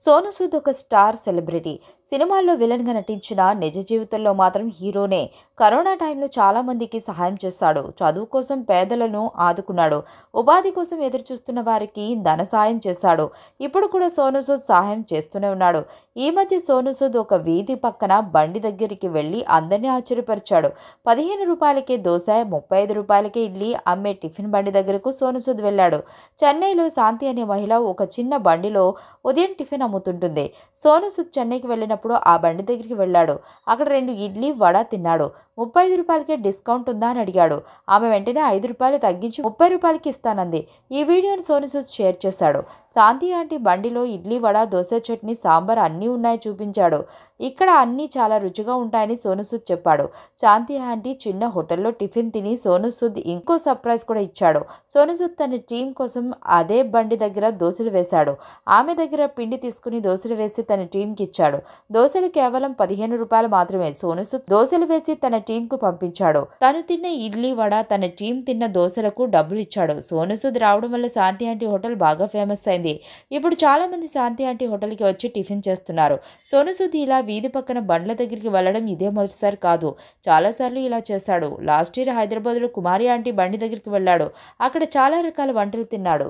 సోను సూద్ ఒక star celebrity. సినిమాల్లో విలన్‌గా నటించినా నిజ జీవితంలో మాత్రం హీరోనే. కరోనా టైంలో చాలా మందికి సహాయం చేశాడు. చదువు కోసం పేదలను ఆదుకున్నాడు. ఉపాధి కోసం ఎదురుచూస్తున్న వారికి ధన సాయం చేశాడు. ఇప్పుడు కూడా సోను సూద్ సహాయం చేస్తూనే ఉన్నాడు. ఈ మధ్య సోను సూద్ ఒక వీధి పక్కన బండి దగ్గరికి వెళ్లి అందరినీ ఆశ్చర్యపరిచాడు. ₹15కే దోస, ₹35కే ఇడ్లీ అమ్మే టిఫిన్ బండి దగ్గరకు సోను సూద్ వెళ్ళాడు. చెన్నైలో శాంతి అనే మహిళ ఒక చిన్న బండిలో ఉదయం టిఫిన్ అమ్ముతుంటుంది. సోను సూద్ చెన్నైకి వెళ్ళినప్పుడు ఆ బండి దగ్గరికి వెళ్ళాడు. అక్కడ 2 ఇడ్లీ, వడ తిన్నాడు. ₹35కే డిస్కౌంట్ ఉందా అని అడిగాడు. ఆమె వెంటనే ₹5 తగ్గించి ₹30కి ఇస్తానంది. ఈ వీడియోను సోను సూద్ షేర్ చేశాడు. శాంతి ఆంటీ బండిలో ఇడ్లీ, వడ, దోస, చట్నీ, సాంబార్ అన్నీ ఉన్నాయి చూపించాడు. ఇక్కడ అన్నీ చాలా రుచిగా ఉంటాయని సోను సూద్ చెప్పాడు. శాంతి ఆంటీ చిన్న హోటల్లో టిఫిన్ తిని సోను సూద్ ఇంకో సర్ప్రైజ్ కూడా ఇచ్చాడు. సోను సూద్ తన టీం కోసం అదే బండి దగ్గర దోసలు వేశాడు. ఆమె దగ్గర పిండి తీసుకుని దోసలు వేసి తన టీంకి ఇచ్చాడు. దోసలు కేవలం ₹15 మాత్రమే. సోను సూద్ దోసలు వేసి తన టీంకు పంపించాడు. తను తిన్న ఇడ్లీ, వడ తన టీం తిన్న దోసలకు డబ్బులు ఇచ్చాడు. సోను సూద్ రావడం వల్ల శాంతి ఆంటీ హోటల్ బాగా ఫేమస్ అయింది. ఇప్పుడు చాలా మంది శాంతి ఆంటీ హోటల్కి వచ్చి టిఫిన్ చేస్తున్నారు. సోను సూద్ ఇలా వీధి పక్కన బండ్ల దగ్గరికి వెళ్లడం ఇదే మొదటిసారి కాదు. చాలాసార్లు ఇలా చేశాడు. లాస్ట్ ఇయర్ హైదరాబాద్లో కుమారి ఆంటీ బండి దగ్గరికి వెళ్ళాడు. అక్కడ చాలా రకాల వంటలు తిన్నాడు.